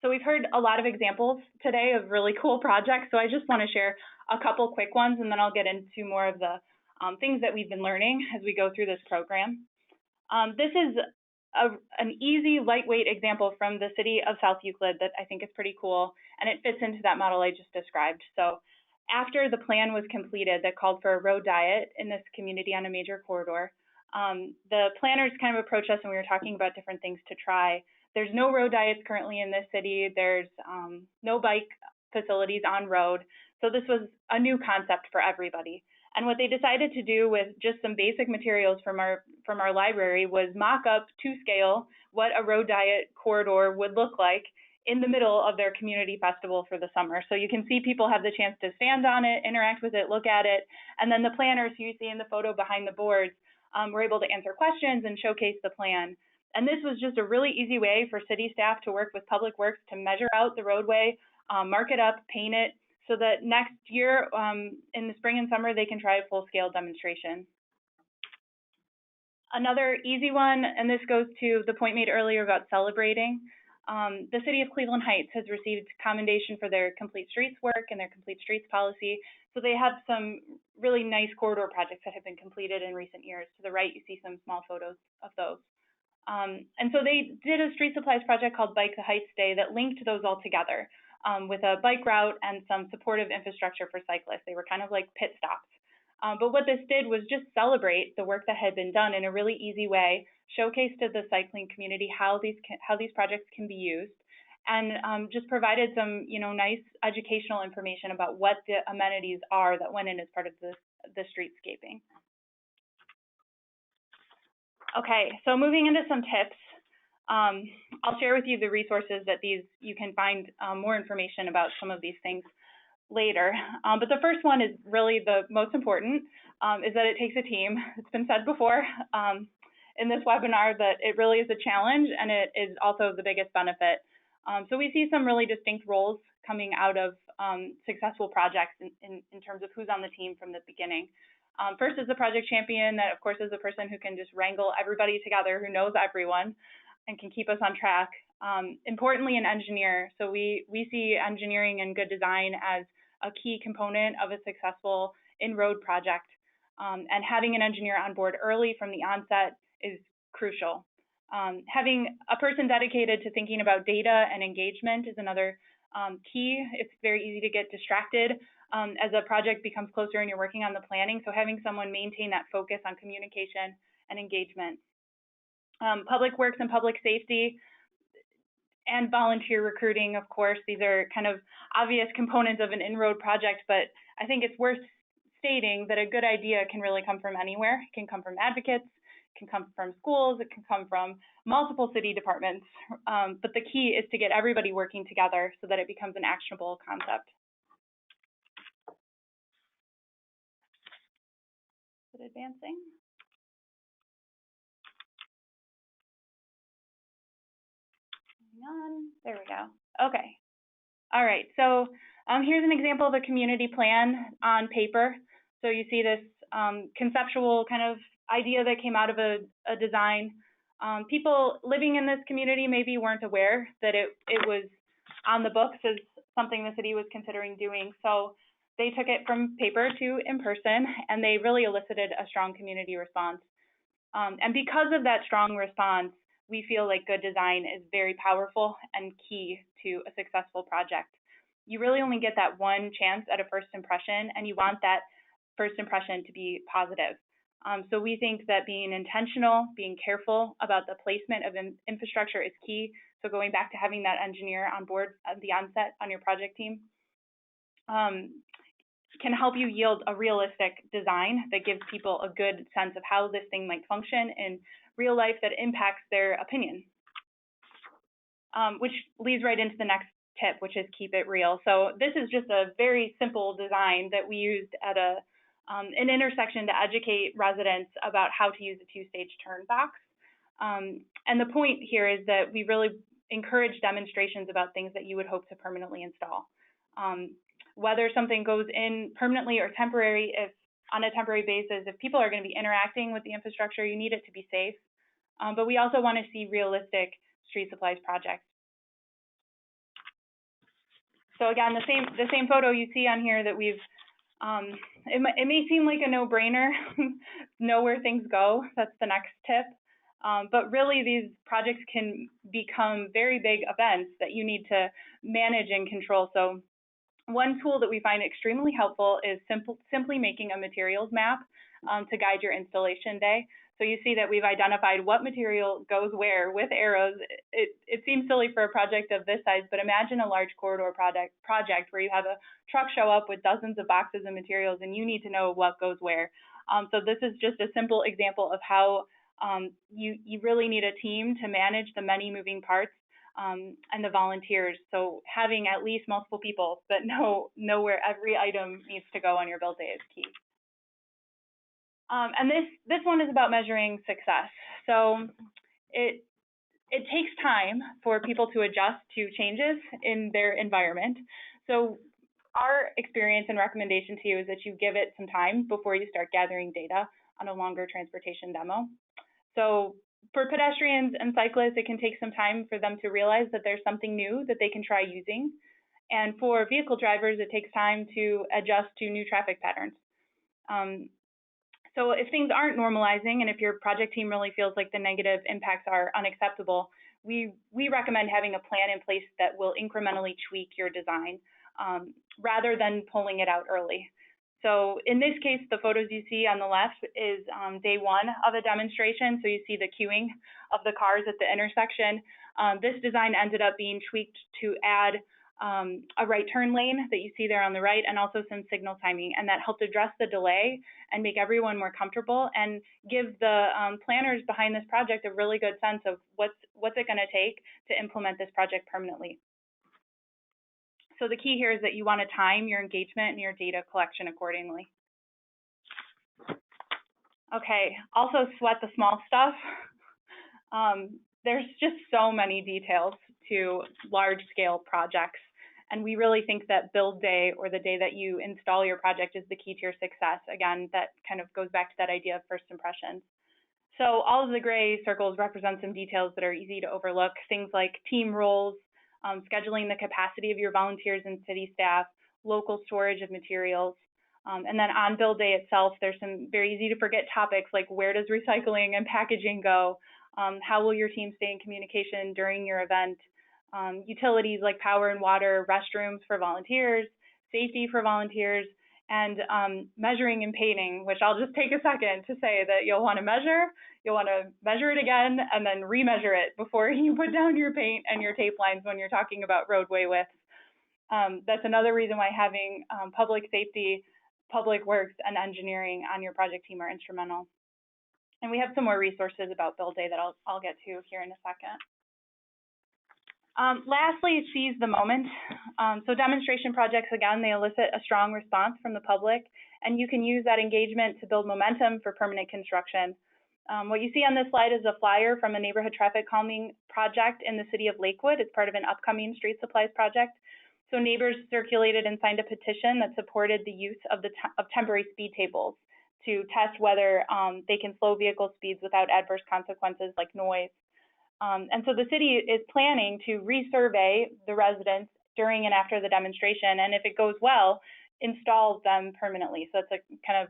So we've heard a lot of examples today of really cool projects, so I just want to share a couple quick ones, and then I'll get into more of the things that we've been learning as we go through this program. This is an easy, lightweight example from the city of South Euclid that I think is pretty cool, and it fits into that model I just described. So after the plan was completed that called for a road diet in this community on a major corridor, the planners kind of approached us and we were talking about different things to try. There's no road diets currently in this city. There's no bike facilities on road. So this was a new concept for everybody. And what they decided to do with just some basic materials from our library was mock up to scale what a road diet corridor would look like in the middle of their community festival for the summer. So you can see people have the chance to stand on it, interact with it, look at it, and then the planners who you see in the photo behind the boards were able to answer questions and showcase the plan. And this was just a really easy way for city staff to work with Public Works to measure out the roadway, mark it up, paint it, so that next year in the spring and summer, they can try a full-scale demonstration. Another easy one, and this goes to the point made earlier about celebrating. The city of Cleveland Heights has received commendation for their Complete Streets work and their Complete Streets policy. So they have some really nice corridor projects that have been completed in recent years. To the right, you see some small photos of those. And so they did a street supplies project called Bike the Heights Day that linked those all together with a bike route and some supportive infrastructure for cyclists. They were kind of like pit stops. But what this did was just celebrate the work that had been done in a really easy way, showcase to the cycling community how these projects can be used, and just provided some nice educational information about what the amenities are that went in as part of the streetscaping. Okay, so moving into some tips, I'll share with you the resources that you can find more information about some of these things later. But the first one is really the most important, is that it takes a team. It's been said before in this webinar that it really is a challenge, and it is also the biggest benefit. So we see some really distinct roles coming out of successful projects in terms of who's on the team from the beginning. First is the project champion, that of course is the person who can just wrangle everybody together, who knows everyone and can keep us on track. Importantly, an engineer. So we see engineering and good design as a key component of a successful in-road project. And having an engineer on board early from the onset is crucial. Having a person dedicated to thinking about data and engagement is another key. It's very easy to get distracted as a project becomes closer and you're working on the planning. So having someone maintain that focus on communication and engagement. Public Works and public safety and volunteer recruiting, of course, these are kind of obvious components of an in-road project, but I think it's worth stating that a good idea can really come from anywhere. It can come from advocates, it can come from schools, it can come from multiple city departments, but the key is to get everybody working together so that it becomes an actionable concept. Is it advancing? On. There we go. Okay. All right. So here's an example of a community plan on paper. So you see this conceptual kind of idea that came out of a design. People living in this community maybe weren't aware that it was on the books as something the city was considering doing. So they took it from paper to in person, and they really elicited a strong community response. And because of that strong response, we feel like good design is very powerful and key to a successful project. You really only get that one chance at a first impression, and you want that first impression to be positive. So we think that being intentional, being careful about the placement of infrastructure is key. So going back to having that engineer on board at the onset on your project team can help you yield a realistic design that gives people a good sense of how this thing might function in real life that impacts their opinion. Which leads right into the next tip, which is keep it real. So this is just a very simple design that we used at an intersection to educate residents about how to use a two-stage turn box. And the point here is that we really encourage demonstrations about things that you would hope to permanently install. Whether something goes in permanently or temporary, if on a temporary basis, if people are going to be interacting with the infrastructure, you need it to be safe. But we also want to see realistic street supplies projects. So again, the same photo you see on here that we've, it may seem like a no-brainer, know where things go. That's the next tip. But really, these projects can become very big events that you need to manage and control. So one tool that we find extremely helpful is simply making a materials map to guide your installation day. So you see that we've identified what material goes where with arrows. It seems silly for a project of this size, but imagine a large corridor project where you have a truck show up with dozens of boxes of materials and you need to know what goes where. So this is just a simple example of how you really need a team to manage the many moving parts and the volunteers. So having at least multiple people that know where every item needs to go on your build day is key. And this one is about measuring success. So it takes time for people to adjust to changes in their environment. So our experience and recommendation to you is that you give it some time before you start gathering data on a longer transportation demo. So for pedestrians and cyclists, it can take some time for them to realize that there's something new that they can try using. And for vehicle drivers, it takes time to adjust to new traffic patterns. So if things aren't normalizing and if your project team really feels like the negative impacts are unacceptable, we recommend having a plan in place that will incrementally tweak your design rather than pulling it out early. So in this case, the photos you see on the left is day one of a demonstration. So you see the queuing of the cars at the intersection. This design ended up being tweaked to add a right turn lane that you see there on the right, and also some signal timing, and that helped address the delay and make everyone more comfortable and give the planners behind this project a really good sense of what's it going to take to implement this project permanently. So the key here is that you want to time your engagement and your data collection accordingly. Okay, also sweat the small stuff. There's just so many details to large-scale projects, and we really think that build day, or the day that you install your project, is the key to your success. Again, that kind of goes back to that idea of first impressions. So all of the gray circles represent some details that are easy to overlook, things like team roles, scheduling the capacity of your volunteers and city staff, local storage of materials. And then on build day itself, there's some very easy to forget topics like where does recycling and packaging go? How will your team stay in communication during your event? Utilities like power and water, restrooms for volunteers, safety for volunteers, and measuring and painting, which I'll just take a second to say that you'll want to measure it again, and then remeasure it before you put down your paint and your tape lines when you're talking about roadway widths. That's another reason why having public safety, public works, and engineering on your project team are instrumental. And we have some more resources about build day that I'll get to here in a second. Lastly, seize the moment. So demonstration projects, again, they elicit a strong response from the public, and you can use that engagement to build momentum for permanent construction. What you see on this slide is a flyer from a neighborhood traffic calming project in the city of Lakewood. It's part of an upcoming street supplies project. So neighbors circulated and signed a petition that supported the use of temporary speed tables to test whether they can slow vehicle speeds without adverse consequences like noise. And so the city is planning to resurvey the residents during and after the demonstration, and if it goes well, install them permanently. So it's a kind of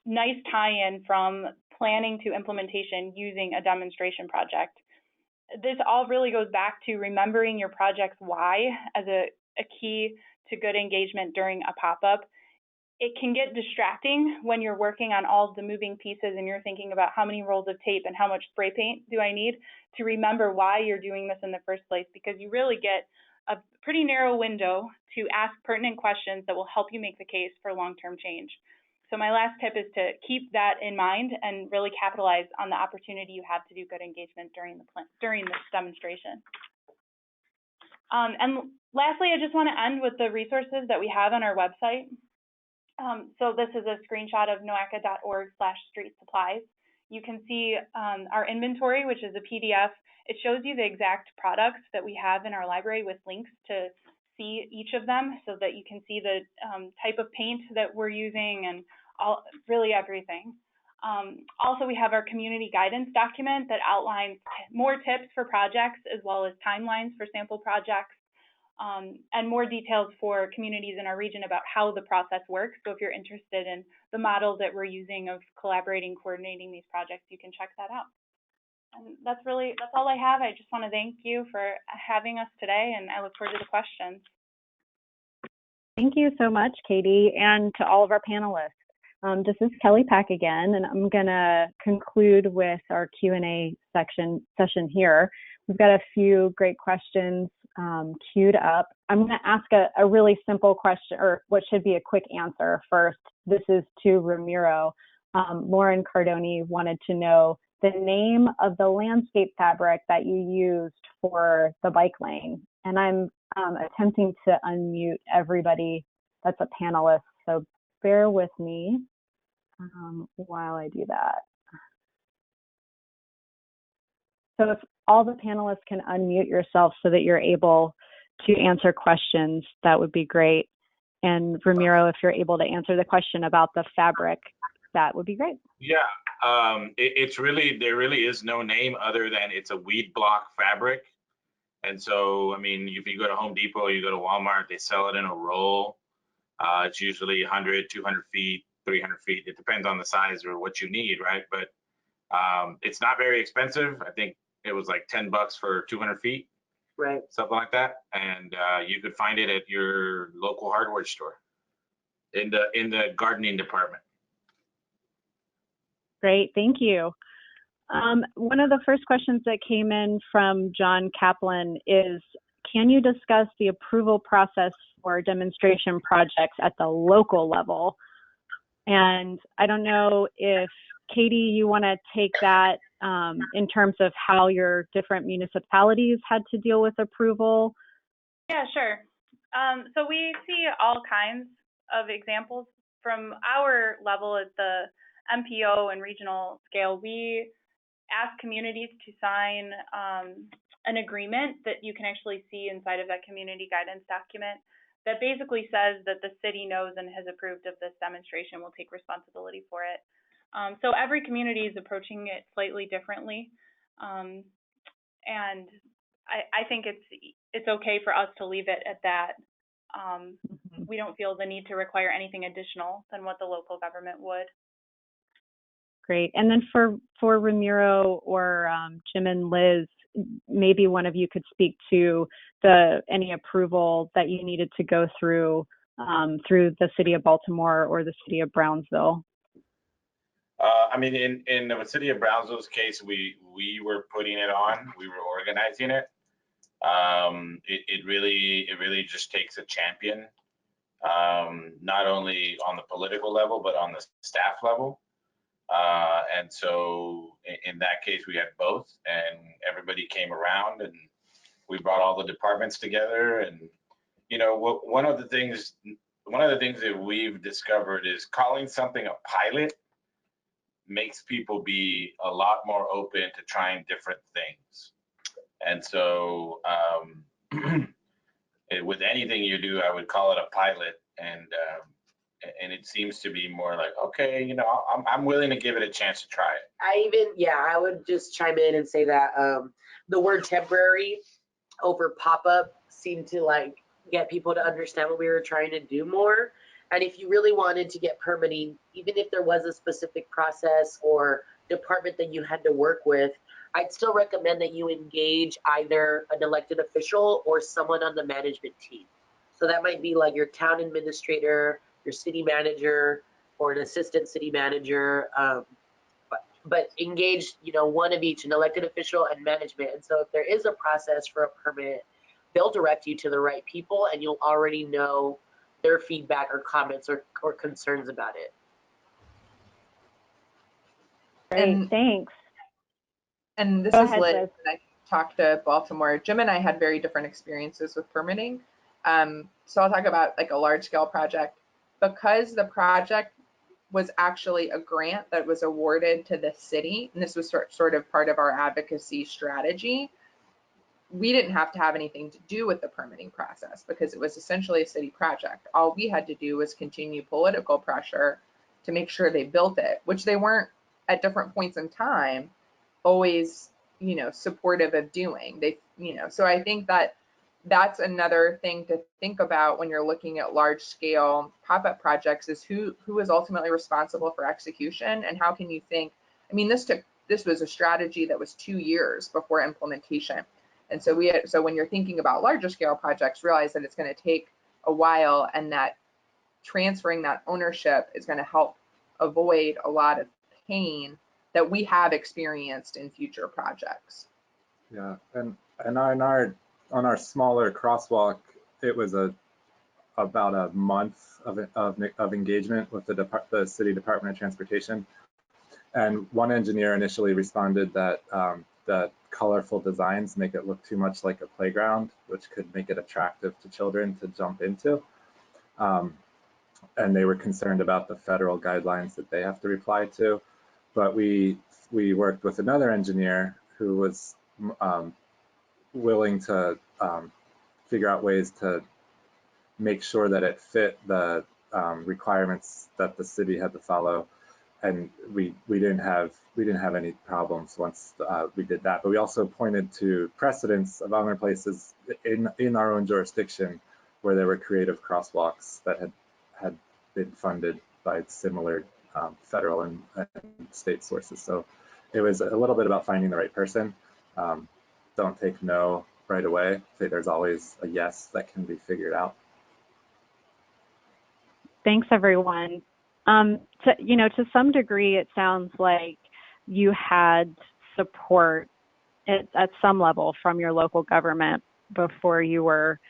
nice tie-in from planning to implementation using a demonstration project. This all really goes back to remembering your project's why as a key to good engagement during a pop-up. It can get distracting when you're working on all of the moving pieces and you're thinking about how many rolls of tape and how much spray paint do I need, to remember why you're doing this in the first place, because you really get a pretty narrow window to ask pertinent questions that will help you make the case for long-term change. So my last tip is to keep that in mind and really capitalize on the opportunity you have to do good engagement during this demonstration. And lastly, I just want to end with the resources that we have on our website. So this is a screenshot of noaca.org/street-supplies. You can see our inventory, which is a PDF. It shows you the exact products that we have in our library with links to see each of them, so that you can see the type of paint that we're using and really everything. Also, we have our community guidance document that outlines more tips for projects as well as timelines for sample projects, and more details for communities in our region about how the process works. So if you're interested in the model that we're using of collaborating, coordinating these projects, you can check that out. And that's all I have. I just want to thank you for having us today, and I look forward to the questions. Thank you so much, Katie, and to all of our panelists. This is Kelly Pack again, and I'm going to conclude with our Q&A session here. We've got a few great questions queued up. I'm going to ask a really simple question, or what should be a quick answer first. This is to Ramiro. Lauren Cardoni wanted to know the name of the landscape fabric that you used for the bike lane. And I'm attempting to unmute everybody that's a panelist, so bear with me while I do that. So if all the panelists can unmute yourself so that you're able to answer questions, that would be great. And Ramiro, if you're able to answer the question about the fabric, that would be great. Yeah, there really is no name other than it's a weed block fabric. And so, I mean, if you go to Home Depot, you go to Walmart, they sell it in a roll. It's usually 100, 200 feet, 300 feet. It depends on the size or what you need, right? But it's not very expensive. I think it was like $10 for 200 feet, Right. something like that. And you could find it at your local hardware store in the gardening department. Great, thank you. One of the first questions that came in from John Kaplan is, can you discuss the approval process for demonstration projects at the local level? And I don't know if, Katie, you want to take that in terms of how your different municipalities had to deal with approval? Yeah, sure. So we see all kinds of examples from our level at the MPO and regional scale. We ask communities to sign an agreement that you can actually see inside of that community guidance document that basically says that the city knows and has approved of this demonstration, will take responsibility for it. So every community is approaching it slightly differently. And I think it's okay for us to leave it at that. We don't feel the need to require anything additional than what the local government would. Great. And then for Ramiro or Jim and Liz, maybe one of you could speak to any approval that you needed to go through the city of Baltimore or the city of Brownsville. I mean, in the city of Brownsville's case, we were putting it on, we were organizing it. It really just takes a champion, not only on the political level, but on the staff level. And so in that case, we had both, and everybody came around, and we brought all the departments together. And, you know, one of the things that we've discovered is calling something a pilot makes people be a lot more open to trying different things. And so with anything you do, I would call it a pilot. And it seems to be more like, okay, you know, I'm willing to give it a chance to try it. I would just chime in and say that the word temporary over pop-up seemed to like get people to understand what we were trying to do more. And if you really wanted to get permitting, even if there was a specific process or department that you had to work with, I'd still recommend that you engage either an elected official or someone on the management team. So that might be like your town administrator, your city manager, or an assistant city manager. But engage, one of each, an elected official and management. And so if there is a process for a permit, they'll direct you to the right people, and you'll already know their feedback or comments or concerns about it. Great, thanks. And this is Liz, and I talked to Baltimore. Jim and I had very different experiences with permitting. So I'll talk about like a large scale project. Because the project was actually a grant that was awarded to the city, and this was sort of part of our advocacy strategy, we didn't have to have anything to do with the permitting process because it was essentially a city project. All we had to do was continue political pressure to make sure they built it, which they weren't at different points in time always, supportive of doing. So I think that that's another thing to think about when you're looking at large scale pop-up projects is who is ultimately responsible for execution, and how can you think, this was a strategy that was 2 years before implementation. And so when you're thinking about larger scale projects, realize that it's going to take a while, and that transferring that ownership is going to help avoid a lot of pain that we have experienced in future projects. Yeah, and on our smaller crosswalk, it was about a month of engagement with the City Department of Transportation. And one engineer initially responded that that colorful designs make it look too much like a playground, which could make it attractive to children to jump into. And they were concerned about the federal guidelines that they have to reply to. But we worked with another engineer who was willing to figure out ways to make sure that it fit the requirements that the city had to follow, and we didn't have any problems once we did that. But we also pointed to precedents of other places in our own jurisdiction where there were creative crosswalks that had been funded by similar federal and state sources. So it was a little bit about finding the right person. Don't take no right away. Say there's always a yes that can be figured out. Thanks, everyone. To some degree, it sounds like you had support at some level from your local government before you were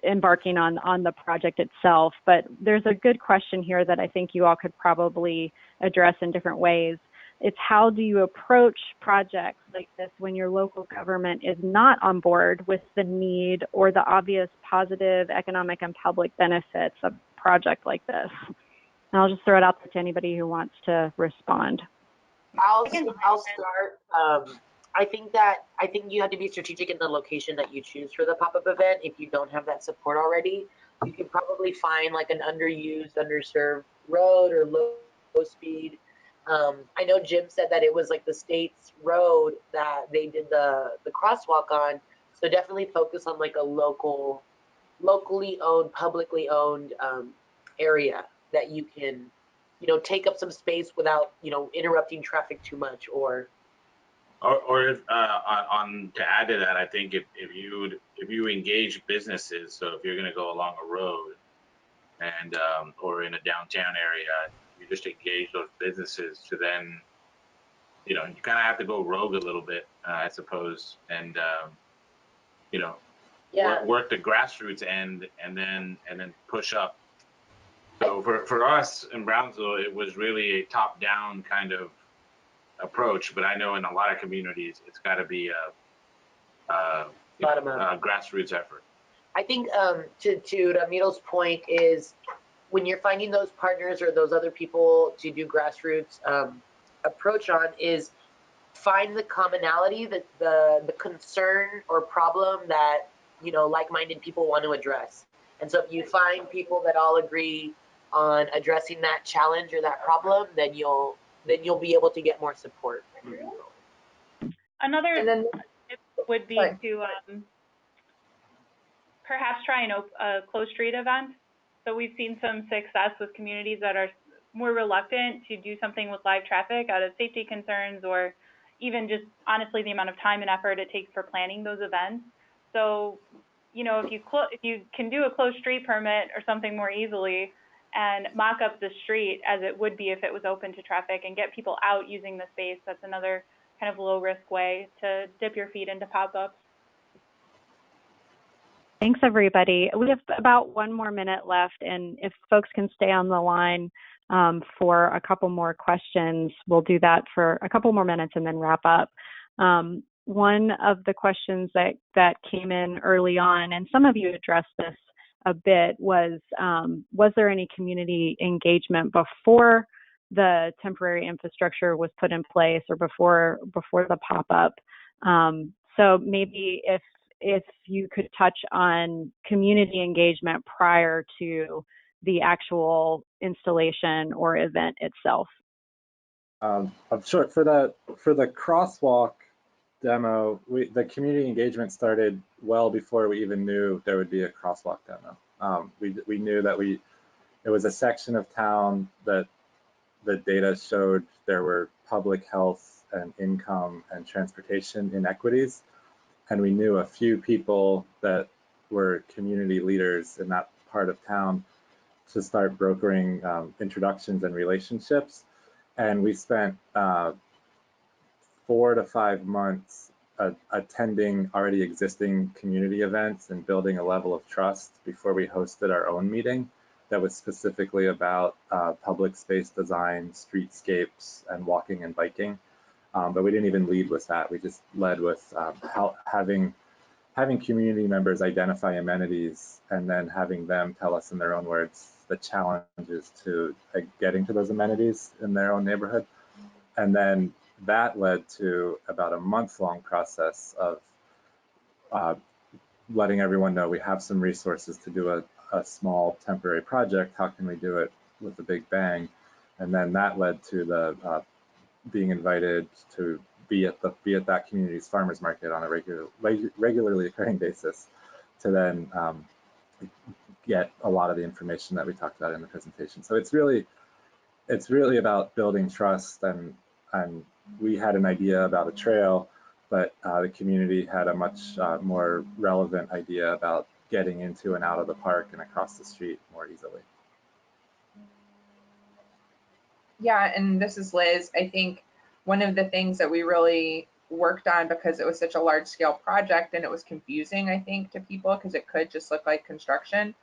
embarking on the project itself. But there's a good question here that I think you all could probably address in different ways. It's how do you approach projects like this when your local government is not on board with the need or the obvious positive economic and public benefits of a project like this? And I'll just throw it out to anybody who wants to respond. I'll start. I think you have to be strategic in the location that you choose for the pop-up event. If you don't have that support already, you can probably find like an underused, underserved road or low speed. I know Jim said that it was like the state's road that they did the crosswalk on. So definitely focus on like a locally owned, publicly owned area that you can, take up some space without, interrupting traffic too much or if, on to add to that, I think if you engage businesses, so if you're going to go along a road and or in a downtown area, you just engage those businesses to then, you kind of have to go rogue a little bit, I suppose, and work the grassroots end and then push up. So for us in Brownsville, it was really a top-down kind of approach, but I know in a lot of communities, it's got to be a grassroots effort. I think to Ramito's point is when you're finding those partners or those other people to do grassroots approach on is find the commonality, the concern or problem that, like-minded people want to address. And so if you find people that all agree on addressing that challenge or that problem, then you'll be able to get more support. Another tip would be to perhaps try a closed street event. So we've seen some success with communities that are more reluctant to do something with live traffic out of safety concerns, or even just honestly the amount of time and effort it takes for planning those events. So, you know, if you can do a closed street permit or something more easily and mock up the street as it would be if it was open to traffic and get people out using the space, that's another kind of low risk way to dip your feet into pop-ups. Thanks, everybody. We have about 1 more minute left, and if folks can stay on the line for a couple more questions, we'll do that for a couple more minutes and then wrap up. One of the questions that came in early on, and some of you addressed this a bit, was there any community engagement before the temporary infrastructure was put in place or before the pop-up? So maybe if you could touch on community engagement prior to the actual installation or event itself. I'm sure for the crosswalk demo, the community engagement started well before we even knew there would be a crosswalk demo. We knew that it was a section of town that the data showed there were public health and income and transportation inequities. And we knew a few people that were community leaders in that part of town to start brokering introductions and relationships. And we spent 4 to 5 months attending already existing community events and building a level of trust before we hosted our own meeting that was specifically about public space design, streetscapes, and walking and biking. But we didn't even lead with that. We just led with having community members identify amenities and then having them tell us in their own words the challenges to getting to those amenities in their own neighborhood. And then that led to about a month-long process of letting everyone know we have some resources to do a small temporary project. How can we do it with a big bang? And then that led to the being invited to be at that community's farmers market on a regularly occurring basis to then get a lot of the information that we talked about in the presentation. So it's really about building trust, and we had an idea about a trail, but the community had a much more relevant idea about getting into and out of the park and across the street more easily. Yeah, and this is Liz. I think one of the things that we really worked on, because it was such a large scale project and it was confusing, I think, to people because it could just look like construction,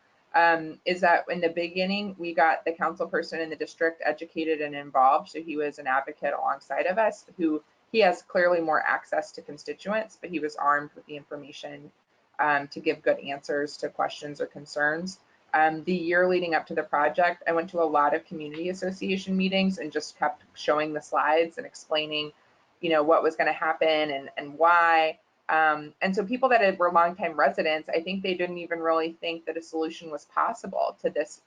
is that in the beginning, we got the council person in the district educated and involved. So he was an advocate alongside of us, who he has clearly more access to constituents, but he was armed with the information to give good answers to questions or concerns. The year leading up to the project, I went to a lot of community association meetings and just kept showing the slides and explaining, you know, what was going to happen and why. And so people that were longtime residents, I think they didn't even really think that a solution was possible to this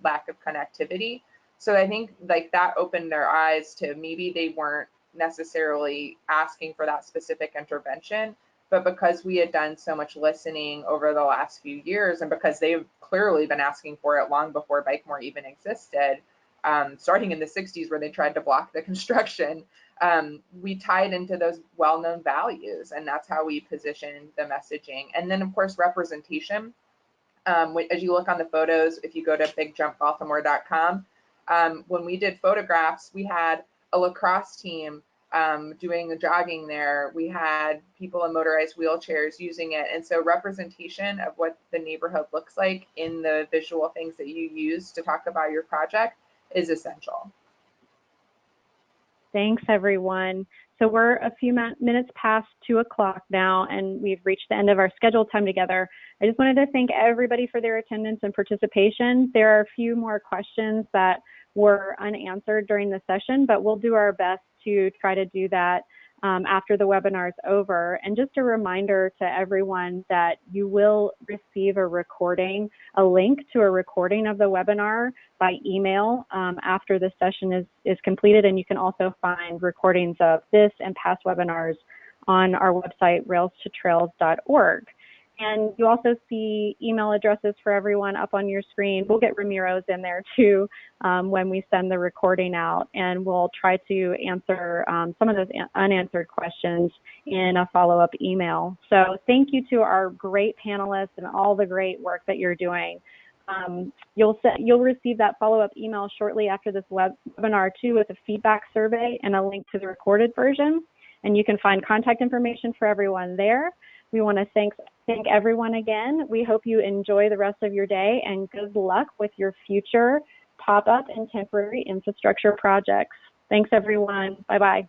lack of connectivity. So I think like that opened their eyes to maybe they weren't necessarily asking for that specific intervention, but because we had done so much listening over the last few years, and because they've clearly been asking for it long before Bikemore even existed, starting in the 60s where they tried to block the construction, we tied into those well-known values, and that's how we positioned the messaging. And then of course, representation. As you look on the photos, if you go to bigjumpbaltimore.com, when we did photographs, we had a lacrosse team doing jogging there. We had people in motorized wheelchairs using it. And so representation of what the neighborhood looks like in the visual things that you use to talk about your project is essential. Thanks, everyone. So we're a few minutes past 2 o'clock now, and we've reached the end of our scheduled time together. I just wanted to thank everybody for their attendance and participation. There are a few more questions that were unanswered during the session, but we'll do our best to try to do that after the webinar is over. And just a reminder to everyone that you will receive a link to a recording of the webinar by email after the session is completed. And you can also find recordings of this and past webinars on our website, railstotrails.org. And you also see email addresses for everyone up on your screen. We'll get Ramiro's in there too when we send the recording out, and we'll try to answer some of those unanswered questions in a follow-up email. So thank you to our great panelists and all the great work that you're doing. You'll receive that follow-up email shortly after this webinar too, with a feedback survey and a link to the recorded version. And you can find contact information for everyone there. We want to thank everyone again. We hope you enjoy the rest of your day, and good luck with your future pop-up and temporary infrastructure projects. Thanks, everyone. Bye-bye.